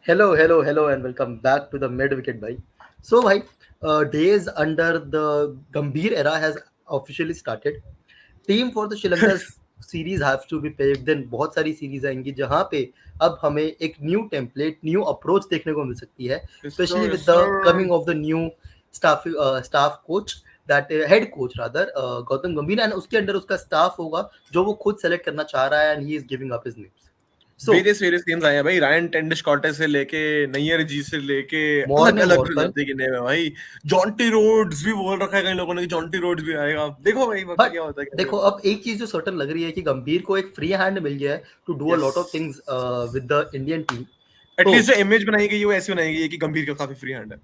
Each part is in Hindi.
Hello, and welcome back to the Mid Wicket, bhai. So, bhai, days under the Gambhir era has officially started. Team for the Sri Lanka series have to be paid then बहुत सारी सीरीज आएंगी जहां पे अब हमें एक न्यू टेम्पलेट न्यू अप्रोच देखने को मिल सकती है Yes, specially sir. With Yes, the sir. Coming of the new staff coach that head coach rather Gautam गंभीर एंड उसके अंडर उसका स्टाफ होगा जो वो खुद सेलेक्ट करना चाह रहा है and he is giving up his names so various names आए हैं भाई। रायन टेंडिशकॉटे से लेके नैयर जी से लेके अलग मॉर्निंग अलग वॉर्कन प्रजाति के नेम है भाई। जॉन्टी रोड्स भी बोल रखा है कई लोगों ने कि जॉन्टी रोड्स भी आएगा। देखो भाई बाकी बट क्या होता है क्या नहीं देखो होता। अब एक चीज जो सर्टन लग रही है कि गंभीर को एक फ्री हैंड मिल गया है to do a yes, lot of things with the Indian team तो एटलीस्ट जो इमेज बनाई गई है वो ऐसी बनाई गई है कि गंभीर का काफी फ्री हैंड है।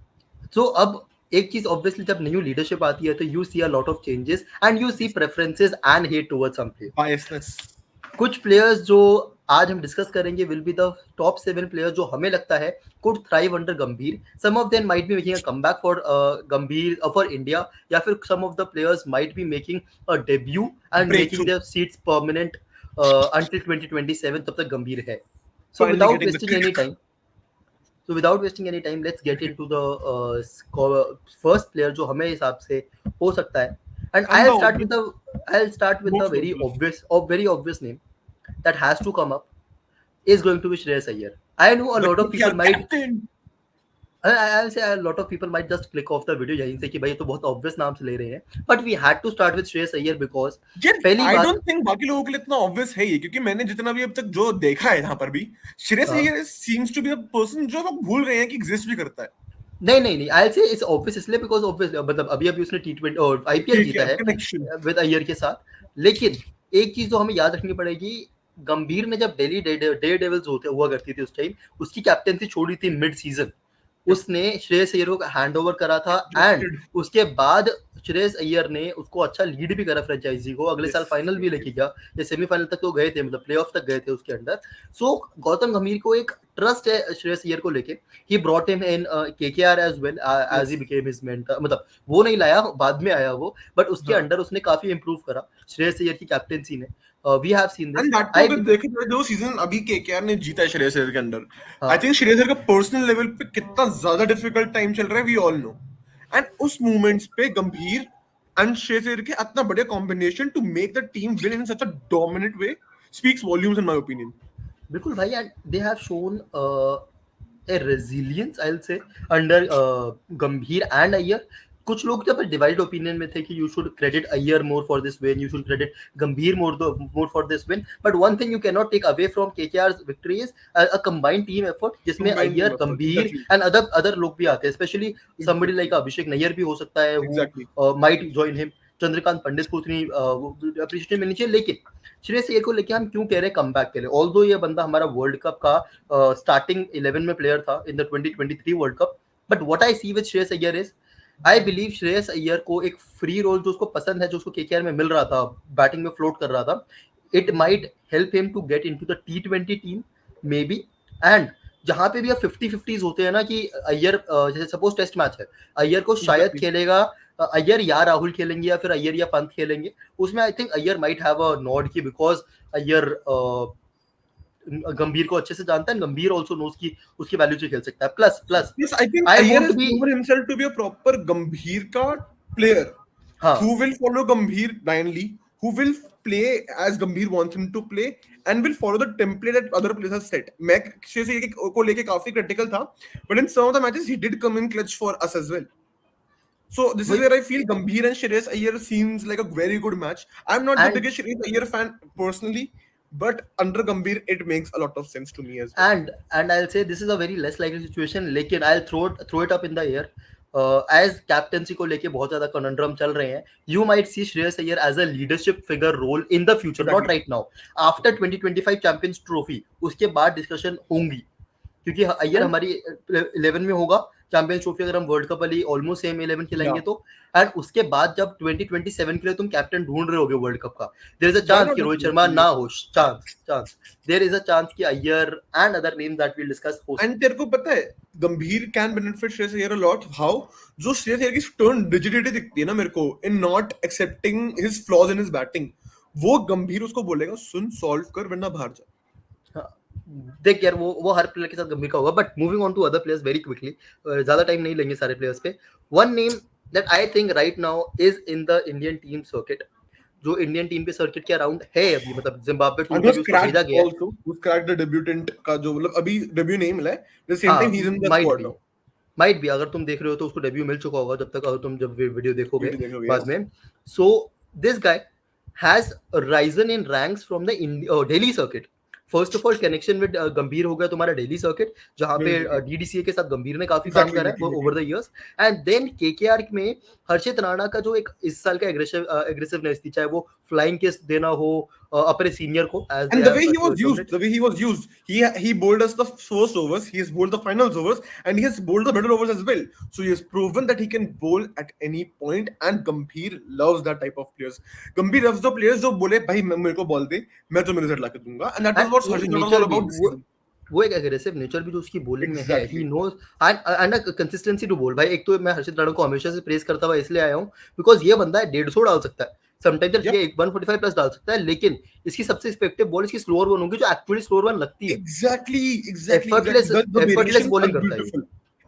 सो अब एक चीज ऑब्वियसली जब न्यू लीडरशिप आती है तो you see a lot of changes and you see preferences and hate towards some player biasness. कुछ प्लेयर्स जो आज हम डिस्कस करेंगे will be the top 7 players जो हमें लगता है could thrive under Gambhir some of them might be making a comeback for Gambhir for India या फिर some of the players might be making a debut and break making through, their seats permanent until 2027 तब तक गंभीर है so finally without getting the wasting any click. Time So without wasting any time, let's get into the first player जो हमें हिसाब से हो सकता है. And and the obvious I'll start with the most very obvious name that has to come up is going to be Shreyas Iyer. I know a the lot of KKR people might captain. I'll say a lot of people might just click off the video यहीं से कि भाई ये तो बहुत obvious नाम से ले रहे हैं. But we had to start with Shreyas Iyer because यार पहली आई बात डोंट थिंक बाकी लोगों के लिए इतना ऑब्वियस है ये, क्योंकि मैंने जितना भी अब तक जो देखा है यहाँ पर भी, श्रेयस हाँ Iyer seems to be a person जो लोग भूल रहे हैं कि एग्जिस्ट भी करता है। नहीं I'll say it's obvious इसलिए बिकॉज ऑब्वियस मतलब अभी अभी उसने T20 और आईपीएल जीता केकेआर है कनेक्शन। विद अय्यर के साथ लेकिन एक चीज जो हमें याद रखनी पड़ेगी गंभीर ने जब डेली डे डेविल्स होते हुआ करती थी उस टाइम उसकी कैप्टेंसी छोड़ी थी मिड सीजन यप, उसने श्रेयस अय्यर को हैंड ओवर करा था एंड ड्राफ्टेड। उसके बाद श्रेयस अय्यर ने उसको अच्छा लीड भी करा फ्रेंचाइजी को अगले यस, साल फाइनल भी लेके गया या सेमीफाइनल तक तो गए थे मतलब प्लेऑफ तक गए थे उसके अंदर सो गौतम गंभीर को एक ट्रस्ट है श्रेयस अय्यर को लेके ही brought him in KKR as well as yes. He became his mentor मतलब वो नहीं लाया बाद में आया वो बट उसके हाँ, अंडर उसने काफी इंप्रूव करा श्रेयस अय्यर की कैप्टेंसी ने we have seen this and that too I अगर देखे जाए जो सीजन अभी केकेआर ने जीता है श्रेयस अय्यर के अंडर, आई हाँ थिंक श्रेयस अय्यर का पर्सनल लेवल पे कितना ज्यादा डिफिकल्ट टाइम चल रहा है वी ऑल नो। एंड उस मोमेंट्स पे गंभीर एंड श्रेयस अय्यर के इतना बढ़िया combination to make the team win in such a dominant way speaks volumes in my opinion. बिल्कुल भाई and they have shown a resilience I'll say under Gambhir and Iyer कुछ लोग जब डिवाइड ओपिनियन में थे कि you should credit Iyer more for this win you should credit Gambhir more for this win but one thing you can not take away from KKR's victory is a combined team effort जिसमें combined team Iyer effort, Gambhir exactly. And other लोग भी आते हैं specially somebody exactly, like Abhishek Nayar भी हो सकता है exactly. who might join him Chandrakant Pandit को उतनी अप्रिशिएशन मिलनी चाहिए लेकिन श्रेयस अय्यर को लेके हम क्यों कह रहे हैं कम बैक के लिए ऑल्दो ये बंदा हमारा वर्ल्ड कप का स्टार्टिंग 11 में प्लेयर था in the 2023 world cup but what I see with Shreyas Iyer is I believe Shreyas Iyer को एक फ्री रोल जो उसको पसंद है जो उसको केकेआर में मिल रहा था बैटिंग में फ्लोट कर रहा था it might help him to get into the T20 team maybe and जहां पे भी अब 50-50 होते हैं ना कि अय्यर जैसे सपोज टेस्ट मैच है अय्यर को शायद एग्जैक्टली। खेलेगा अय्यर या राहुल खेलेंगे या फिर अय्यर या पंत खेलेंगे उसमें I think Iyer might have a nod की बिकॉज अय्यर गंभीर को अच्छे से जानता है गंभीर ऑल्सो नोज की उसकी वैल्यू से खेल सकता है plus plus Yes, I think I Iyer won't has be proven himself to be a proper Gambhir ka player हाँ who will follow Gambhir blindly, who will play as Gambhir wants him to play, and will follow the template that other players have set. मैं श्रेयस अय्यर को लेके काफी critical था, but in some of the matches he did come in clutch for us as well. So this is वही where I feel Gambhir and Shreyas Iyer seems like a very good match. I'm not the and biggest Shreyas Iyer fan personally, but under Gambhir it makes a lot of sense to me as well. and I'll say this is a very less likely situation लेकिन I'll throw it up in the air as captaincy को लेके बहुत ज्यादा कॉन्ड्रम चल रहे हैं you might see Shreyas Iyer as a leadership figure role in the future not Exactly. Right now after 2025 Champions Trophy उसके बाद डिस्कशन होंगी क्योंकि अय्यर And हमारी 11 में होगा चैंपियंस ट्रॉफी अगर हम वर्ल्ड कप वाली ऑलमोस्ट सेम 11 yeah, खिलाएंगे तो एंड उसके बाद जब 2027 के लिए तुम कैप्टन ढूंढ रहे होगे वर्ल्ड कप का there is a why chance not कि रोहित शर्मा definitely? ना हो chance there is a chance कि Iyer and other names that we'll discuss हो एंड सकते तेरे को पता है Gambhir can benefit Shreyas Iyer a lot. How? जो श्रेयस अय्यर की स्टर्न रिजिडिटी दिखती है ना मेरे को in not accepting his flaws in his batting, वो गंभीर उसको बोलेगा सुन सॉल्व कर वरना बाहर जा। हैं देख यार वो हर प्लेयर के साथ गंभीर का होगा, but moving on to other players very quickly, ज्यादा टाइम नहीं लेंगे सारे प्लेयर्स पे. One name that I think right now is in the Indian team circuit, जो इंडियन टीम के सर्किट के अराउंड है अभी, मतलब जिम्बाब्वे टूर And पे was भी उसको भेजा cracked गया है. also. Who's cracked the debutant का जो मतलब अभी डेब्यू नहीं मिला है. The same हाँ, time he's in the might squad be, now. Might भी, अगर तुम देख रहे हो तो उसको डेब्यू मिल चुका होगा जब तक, अगर तुम जब वीडियो देखोगे Video देखोगे, बाद yes. में. So this guy has risen in ranks from the daily circuit. First of all connection with गंभीर हो गया तुम्हारा डेली सर्किट, जहां पे Really. डीडीसीए के साथ गंभीर ने काफी काम Exactly, करा है exactly, over the years. And then KKR में हर्षित राणा का जो एक इस साल का एग्रेसिवनेस थी, चाहे वो फ्लाइंग किस देना हो अपने सीनियर को, as And the way he was used, he bowled us the first overs, he has bowled the finals overs, and he has bowled the middle overs as well. So he has proven that he can bowl at any point, and Gambhir loves that type of players. Gambhir loves the players जो बोले भाई मेरे को बॉल दे, मैं तुम्हें रिजल्ट लाके दूंगा, and that is what Harshit Rauna was all about this season. वो एक एग्रेसिव नेचर भी जो उसकी बॉलिंग में है, Exactly. He knows and consistency to bowl. भाई एक तो मैं हर्षित राणा को हमेशा से प्रेस करता हुआ इसलिए आया हूँ बिकॉज ये बंदा है 150 डाल सकता है, समटाइम्स Yep. ये 145 प्लस डाल सकता है, लेकिन इसकी सबसे इफेक्टिव बॉल इसकी स्लोअर वन होगी, जो एक्चुअली स्लोअर वन लगती है. Exactly. Effortless The variations are bowling करता है. beautiful,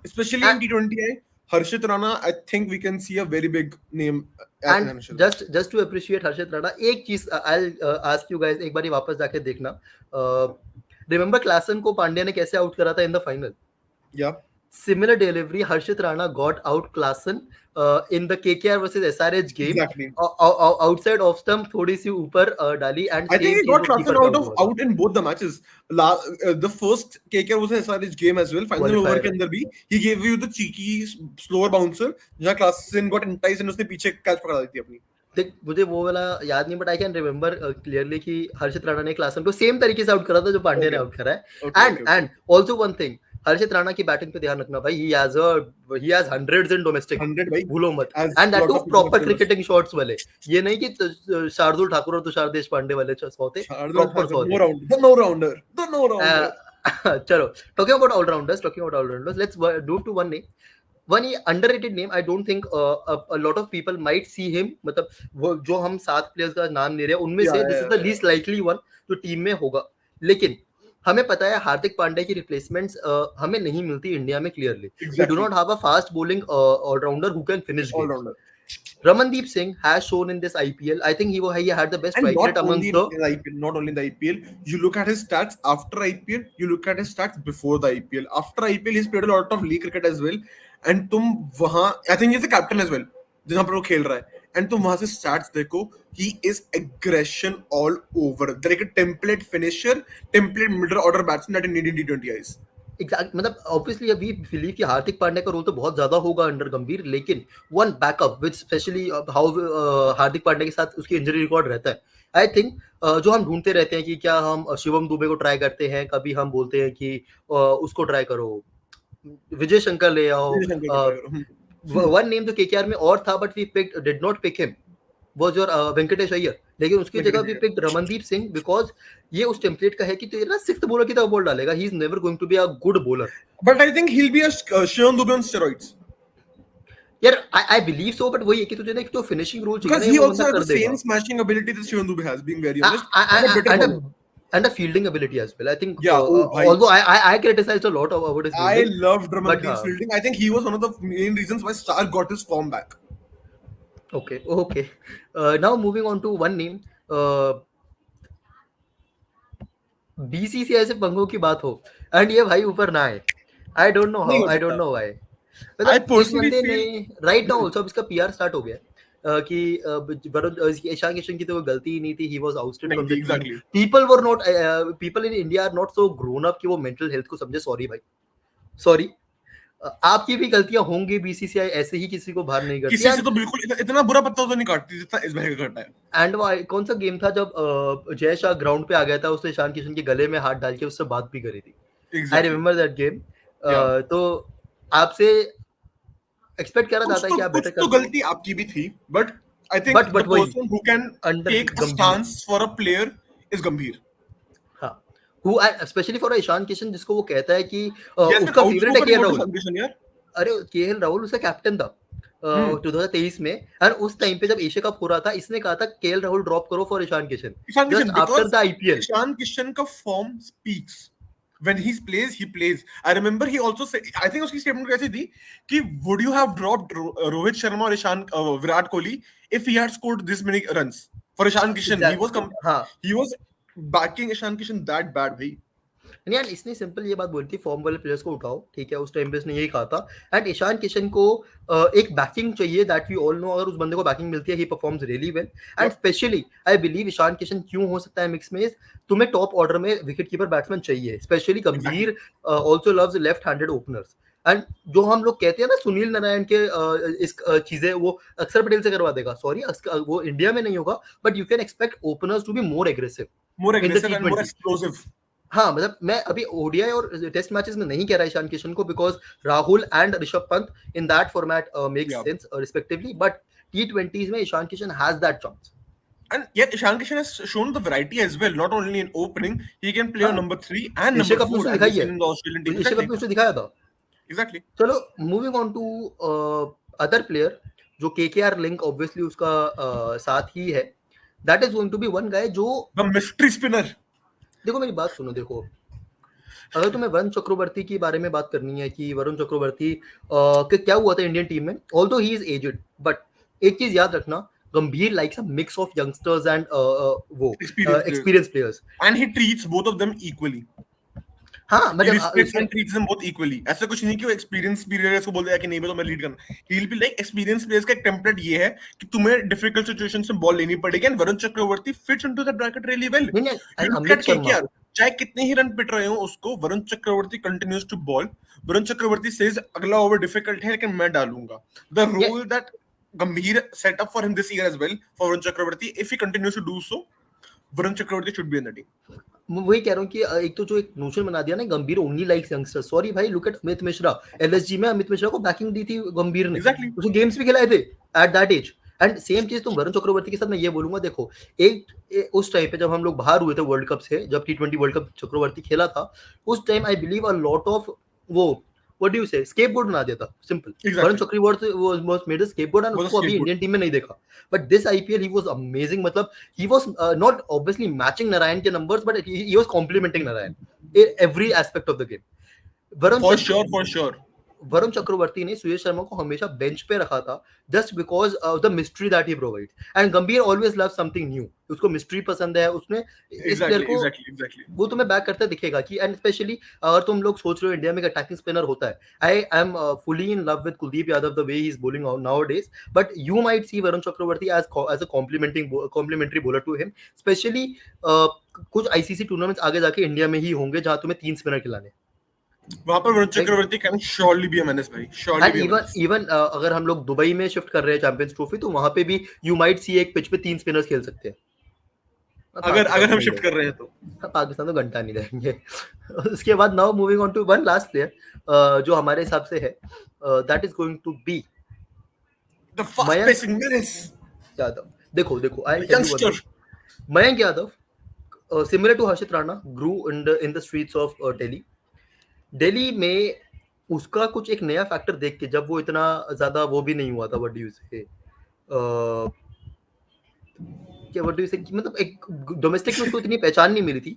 especially in T20I. Harshit Rana, I think we can see a very big name. And just to appreciate Harshit Rana, एक चीज आई आस्क यू गाइस, एक बार वापस जाके देखना, रिमेंबर क्लासन को पांड्या ने कैसे आउट करा था in the final. Yeah. Similar delivery, Harshit Rana got out Klaasen in the KKR versus SRH game. Exactly. Outside off stump, थोड़ी सी ऊपर डाली, and I think he got Klaasen keeper out in both the matches. The first KKR was an SRH game as well. Final over के अंदर भी he gave you the cheeky slower bouncer जहाँ Klaasen got enticed and उसने पीछे catch पकड़ा दी थी अपनी. देख मुझे वो वाला याद नहीं, but I can remember clearly कि हर्षित राणा ने क्लासन को सेम तरीके से आउट करा था जो पांड्या ने आउट करा है. एंड आल्सो वन थिंग, हर्षित राणा की बैटिंग पे ध्यान रखना भाई, he has hundreds in domestic, 100 भाई. भूलो मत. And that too proper cricketing shots वाले, ये नहीं कि शार्दुल ठाकुर और तुषार देशपांडे वाले शॉट थे, proper shot. The no rounder. चलो, talking about all-rounders, let's move to one name. One underrated name, I don't think a lot of people might see him, मतलब वो जो हम 7 प्लेयर्स का नाम ले रहे हैं उनमें से this is the least likely one जो टीम में होगा. लेकिन हमें पता है हार्दिक पांड्या की रिप्लेसमेंट्स हमें नहीं मिलती इंडिया में clearly. We do not have a fast bowling all-rounder who can finish games. Ramandeep Singh has shown in this IPL. I think he had the best strike rate among the IPL. Not only in the IPL, you look at his stats after IPL, you look at his stats before the IPL. After IPL, he's played a lot of league cricket as well. And तुम वहाँ, I think he's the captain as well, जहाँ पर वो खेल रहा है. And तुम वहाँ से stats देखो, he is aggression all over. They're like a template finisher, template middle order batsman that you need in T20Is. Exact, मतलब ऑब्वियसली अभी बिलीव कि हार्दिक पांड्या का रोल तो बहुत ज्यादा होगा अंडर गंभीर, लेकिन one backup which specially how Hardik Pandya के साथ उसकी इंजरी रिकॉर्ड रहता है. आई थिंक जो हम ढूंढते रहते हैं कि क्या हम शिवम दुबे को ट्राई करते हैं, कभी हम बोलते हैं कि उसको ट्राई करो, विजय शंकर ले आओ. वन नेम जो केकेआर में और था but we did not pick him was your Venkatesh Iyer, लेकिन उसकी जगह we picked Ramandeep Singh because ये उस टेम्पलेट का है कि तेरा सिक्स्थ बॉलर की तरह बॉल डालेगा. He is never going to be a good bowler. But I think he'll be a Shivam Dube on steroids. यार आई बिलीव सो, बट वही है कि तुझे ना एक तो फिनिशिंग रोल चाहिए, because he also has the same smashing ability that Shivam Dube has, being very honest, and a fielding ability as well. I think yeah, although I criticized a lot about his fielding, I loved Ramandeep's fielding. I think he was one of the main reasons why Star got his form back. Okay. Now moving on to one name. BCCI से पंगों की बात हो एंड ये भाई ऊपर ना आए. I don't know how. I don't know why. I personally feel right now also इसका PR स्टार्ट हो गया कि ईशान किशन की तो कोई गलती ही नहीं थी. He was ousted from the exactly. team. People in India are not so grown up कि वो mental health को समझे. Sorry भाई, sorry. आपकी भी गलतियां होंगी. बीसीसीआई ऐसे ही किसी को बाहर नहीं करती. किसी से तो बिल्कुल इतना बुरा पत्ता तो नहीं काटती जितना इस भाई का काटा है. एंड वो कौन सा गेम था जब जय शाह ग्राउंड पे आ गया था, उसने ईशान किशन के गले में हाथ डाल के उससे बात भी करी थी. I remember that game. तो आपसे एक्सपेक्ट करा जाता है कि आप बेटर कर. तो गलती आपकी भी थी, but I think the person who can take a stance for a player is Gambhir. Who especially for Ishan Kishan, जिसको वो कहता है कि उसका फेवरेट है केएल राहुल. अरे केएल राहुल उसका कैप्टन था 2023 में, और उस टाइम पे जब एशिया कप हो रहा था इसने कहा था केएल राहुल ड्रॉप करो for Ishan Kishan just after the IPL. Ishan Kishan का form speaks. when he plays, he plays. I remember he also said, I think उसकी statement कैसी थी कि would you have dropped Rohit Sharma or Virat Kohli if he had scored this many runs for Ishan Kishan? हाँ He was backing Ishan Kishan that bad, भाई. नहीं यार, इसने सिंपल ये बात बोली थी, फॉर्म वाले प्लेयर्स को उठाओ, ठीक है, उस टाइम पे इसने यही कहा था. एंड ईशान किशन को एक बैकिंग चाहिए, दैट वी ऑल नो. अगर उस बंदे को बैकिंग मिलती है, he performs really well. And specially I believe Ishan Kishan क्यों हो सकता है मिक्स में, तुम्हें टॉप ऑर्डर में विकेट कीपर बैट्समैन चाहिए. Specially Gambhir also loves left handed openers. And जो हम लोग कहते हैं ना सुनील नारायण के इस चीजें वो अक्षर पटेल से करवा देगा, सॉरी वो इंडिया में नहीं होगा, but you can expect openers to be more aggressive and more explosive. हाँ, मतलब मैं अभी ओडीआई और टेस्ट मैचेस में नहीं कह रहा ईशान किशन को, because Rahul and Rishabh Pant in that format makes sense respectively, but T20s में Ishan Kishan has that chance. And yet Ishan Kishan has shown the variety as well. Not only in opening, he can play on number 3 and number 4 as we've seen in the Australian team. Rishabh cup उसने दिखाया था. Exactly. चलो moving on to other player जो KKR लिंक ऑब्वियसली उसका साथ ही है. That is going to be one guy जो the mystery spinner. देखो मेरी बात सुनो, देखो अगर तुम्हें वरुण चक्रवर्ती की बारे में बात करनी है कि वरुण चक्रवर्ती क्या हुआ था इंडियन टीम में, although he is aged, but एक चीज याद रखना, Gambhir likes a mix of youngsters and वो experience players, and he treats both of them equally. हाँ मतलब respects and treats them both equally. ऐसा कुछ नहीं कि वो एक्सपीरियंस प्लेयर्स को बोल देगा कि नहीं तो मैं लीड करना. He will be like experience players का एक टेम्पलेट ये है कि तुम्हें डिफिकल्ट सिचुएशन से बॉल लेनी पड़ेगी, and Varun Chakravarthy fits into that bracket really well. चाहे कितने ही रन पिट रहे हो उसको, Varun Chakravarthy continues to bowl. Varun Chakravarthy says अगला ओवर डिफिकल्ट है लेकिन मैं डालूंगा. The role that Gambhir set up for him this year as well for Varun Chakravarthy, if he continues to do so, Varun Chakravarthy should be in the team. वही कह रहा हूँ कि एक तो जो एक नोशन बना दिया ना गंभीर ओनली लाइक्स यंगस्टर. सॉरी भाई, look at Amit Mishra. LSG में अमित मिश्रा को बैकिंग दी थी गंभीर ने, उसको गेम्स भी खिलाए थे at that age. And same चीज तुम वरुण चक्रवर्ती के साथ मैं ये बोलूंगा, देखो एक उस टाइम पे जब हम लोग बाहर हुए थे वर्ल्ड कप से, जब T20 वर्ल्ड कप चक्रवर्ती खेला था, उस time I believe a lot of वो what do you say scapegoat बना दिया था. Simple, Varun Chakravarthy was made a scapegoat and उसको अभी इंडियन टीम में नहीं देखा. But this IPL he was amazing. मतलब he was not obviously matching Narine के numbers, but he was complementing Narine in every aspect of the game. For sure Varun Chakravarthy ने सुयश शर्मा को हमेशा बेंच पे रखा था just because of the mystery that he provides. And गंभीर ऑलवेज लव समथिंग न्यू. उसको मिस्ट्री पसंद है, उसने इस प्लेयर को वो तुम्हें बैक करते दिखेगा कि. एंड स्पेशली अगर तुम लोग सोच रहे हो इंडिया में अटैकिंग स्पिनर होता है, I am fully in love with Kuldeep Yadav the way he is bowling nowadays, but you might see Varun Chakravarthy as a complementary bowler to him. Specially कुछ ICC टूर्नामेंट्स आगे जाके इंडिया में ही होंगे जहां तुम्हें 3 स्पिनर खिलाने. वहां पर Varun Chakravarthy can surely be a menace भाई, श्योरली बी. इवन अगर हम लोग दुबई में शिफ्ट कर रहे हैं चैंपियंस ट्रॉफी, तो वहां पे भी यू माइट सी एक पिच पे 3 स्पिनर्स खेल सकते हैं. अगर हम शिफ्ट कर रहे हैं तो पाकिस्तान तो घंटा नहीं रहेंगे. उसके बाद now moving on to one last player जो हमारे हिसाब से है, that is going to be the fast pacing menace Yadav. देखो I Mayank Yadav similar to Harshit Rana grew in the streets of Delhi में. उसका कुछ एक नया फैक्टर देख के, जब वो इतना ज्यादा वो भी नहीं हुआ था, व्हाट डू यू से क्या व्हाट डू यू से, मतलब एक डोमेस्टिक में उसको इतनी पहचान नहीं मिली थी,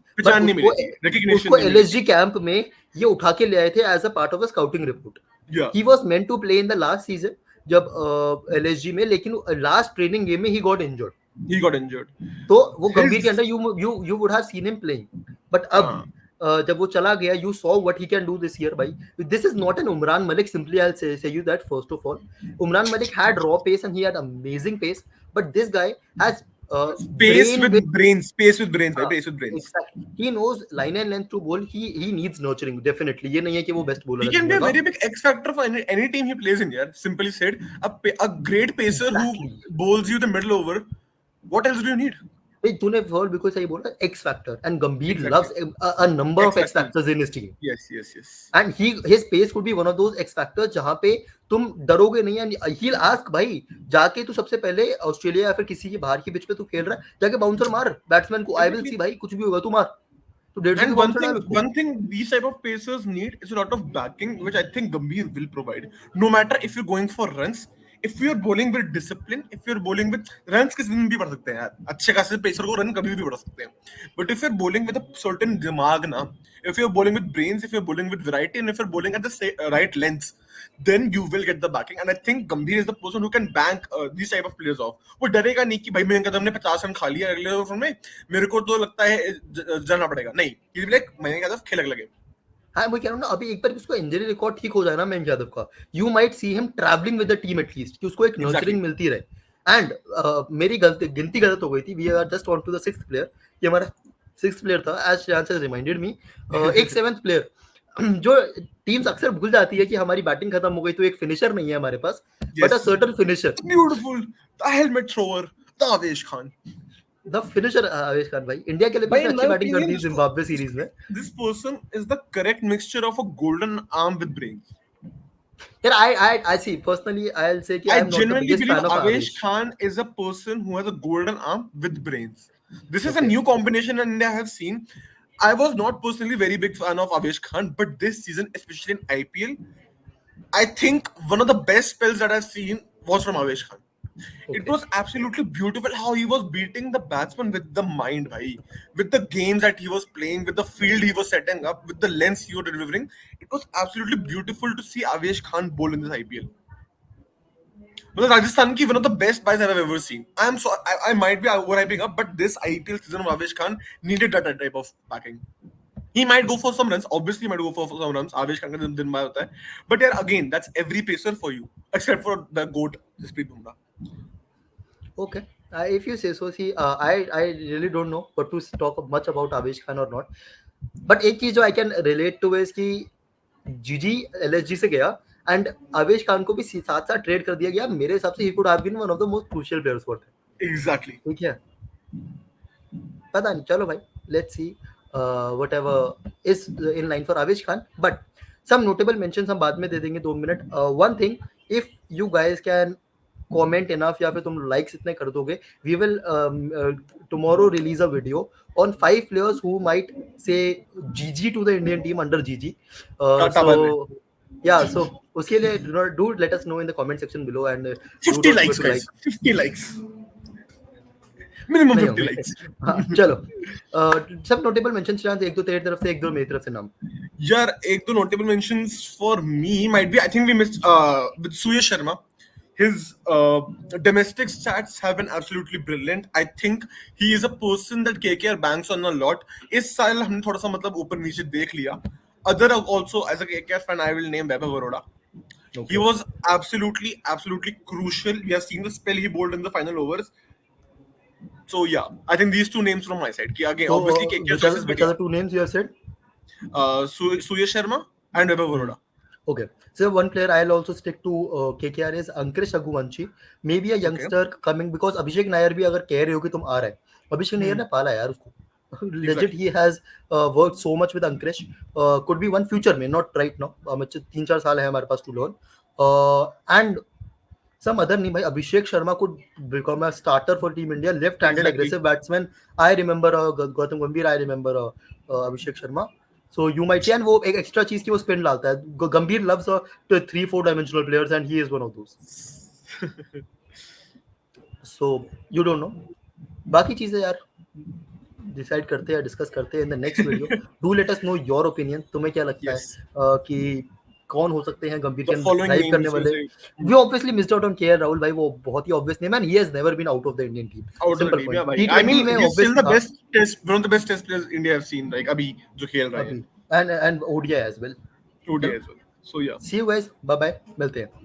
उसको LSG कैंप में ये उठा के ले आए थे as a part of a scouting report. He was meant to play in the last season जब LSG में, लेकिन लास्ट ट्रेनिंग गेम में ही गॉट इंजर्ड. तो वो गंभीर के अंदर you would have seen him playing, but अब जब वो चला गया, you saw what he can do this year भाई. This is not an Umran Malik, simply I'll say you that first of all. Umran Malik had raw pace and he had amazing pace, but this guy has pace with brains. Exactly. He knows line and length to bowl. He needs nurturing definitely. ये नहीं है कि वो best bowler. He can be a very big X factor for any team he plays in. Simply said, a great pacer who bowls you the middle over. What else do you need? तूने वर्ड बिल्कुल सही बोला, X factor, and Gambhir loves a number of X factors in his team. Yes. And his pace could be one of those X factors जहाँ पे तुम डरोगे नहीं. and he'll ask भाई, जाके तू सबसे पहले ऑस्ट्रेलिया या फिर किसी की बाहर की पिच पे तू खेल रहा है, जाके बाउंसर मार बैट्समैन को. I will see भाई, कुछ भी होगा तू मार. And one thing these type of pacers need is a lot of backing, which I think Gambhir will provide. No matter if you're going for runs, if you're bowling with discipline, if you're bowling with runs किसी दिन भी बढ़ सकते हैं यार, अच्छे खासे पेसर को रन कभी भी बढ़ सकते हैं, but if you're bowling with a certain दिमाग ना, if you're bowling with brains, if you're bowling with variety, and if you're bowling at the right lengths, then you will get the backing. And I think Gambhir is the person who can bank these type of players off. वो डरेगा नहीं कि भाई मयंक यादव ने 50 रन खा लिया अगले ओवर में, मेरे को तो लगता है जाना पड़ेगा, नहीं, he will be like Mayank Yadav खेलने लगे. हाँ मैं कह रहा हूँ ना, अभी एक बार उसको इंजरी रिकॉर्ड ठीक हो जाए ना मयंक यादव का, you might see him travelling with the team at least, कि उसको एक नर्चरिंग मिलती रहे. एंड मेरी गिनती गलत हो गई थी. We are just on to the 6th player. ये हमारा 6th प्लेयर था, as Shreyansh has reminded me. एक 7th प्लेयर जो टीम्स अक्सर भूल जाती है कि हमारी बैटिंग खत्म हो गई तो एक फिनिशर नहीं है हमारे पास, but a certain finisher. Beautiful, the helmet thrower, the Avesh Khan. The finisher आवेश खान भाई, इंडिया के लिए भी अच्छी बैटिंग कर दी जिम्बाब्वे सीरीज में. This person is the correct mixture of a golden arm with brains. Yeah, I see. Personally, I'll say that I I'm not the genuinely biggest believe fan of Avesh Avesh. Khan is a person who has a golden arm with brains. This is a new combination in India I have seen. I was not personally very big fan of Avesh Khan, but this season, especially in IPL, I think one of the best spells that I've seen was from Avesh Khan. It was absolutely beautiful how he was beating the batsman with the mind, bhai. With the games that he was playing, with the field he was setting up, with the lengths he was delivering. It was absolutely beautiful to see Avesh Khan bowl in this IPL. Well, Rajasthan ki one of the best buys I've ever seen. I might be overhyping up, but this IPL season of Avesh Khan needed that type of backing. He might go for some runs. Obviously, he might go for some runs. Avesh Khan ka din bhai hota hai. But yeah, again, that's every pacer for you, except for the GOAT, Jasprit Bumrah. Okay, if you say so. See, I really don't know what to talk much about Avesh Khan or not. But एक चीज जो I can relate to is कि GG LSG से गया and Avesh Khan को भी साथ साथ ट्रेड कर दिया गया. मेरे हिसाब से he could have been one of the most crucial players for them. Exactly. ठीक है, पता नहीं, चलो भाई, let's see whatever is in line for Avesh Khan. But some notable mentions हम बाद में दे देंगे 2 minute. One thing, if you guys can comment enough या फिर तुम likes इतने कर दोगे, we will tomorrow release a video on 5 players who might say GG to the Indian team under GG. So yeah, so उसके लिए do let us know in the comment section below and 50 likes guys, 50 likes. Minimum 50 likes. चलो, सब notable mentions चलान, एक दो तेरी तरफ से, एक दो मेरी तरफ से नाम. यार एक दो notable mentions for me might be, I think we missed with Suyash Sharma. His domestic stats have been absolutely brilliant. I think he is a person that KKR banks on a lot. इस साल हमने थोड़ा सा मतलब ऊपर नीचे देख लिया. Other also, as a KKR fan, I will name Vaibhav Arora. Okay. He was absolutely crucial. We have seen the spell he bowled in the final overs. So yeah, I think these two names from my side. Again, so, obviously KKR. Which are the two names you have said? Suyash Sharma and Vaibhav Arora. Okay, so one player I'll also stick to KKR is Ankush Raghuvanshi. Maybe a youngster coming, because Abhishek Nair भी अगर कह रहे हो कि तुम आ रहे हैं, अभिषेक नायर ने पाला यार उसको. Legit, he has worked so much with Ankush. Could be one future में, not right now. 3-4 साल है हमारे पास to learn. And some other नहीं भाई, Abhishek Sharma could become a starter for Team India. Left-handed aggressive batsman. I remember Gautam Gambhir. I remember Abhishek Sharma. So you might see, and वो एक extra चीज की वो spin डालता है. Gambhir loves 3-4 dimensional players and he is one of those. So you don't know. बाकी चीजें यार डिसाइड करते हैं, डिस्कस करते हैं in the next video. Do let us know your opinion. तुम्हें क्या लगता है कि कौन हो सकते हैं गंभीर के ड्राइव करने वाले? We obviously missed out on KL Rahul भाई, वो बहुत ही obvious name, and he has never been out of the Indian team. Simple point. I mean, he's still the best one of the best test players India have seen, like अभी जो खेल रहा है, and ODI as well. ODI as well. So yeah. See you guys. Bye bye. मिलते हैं.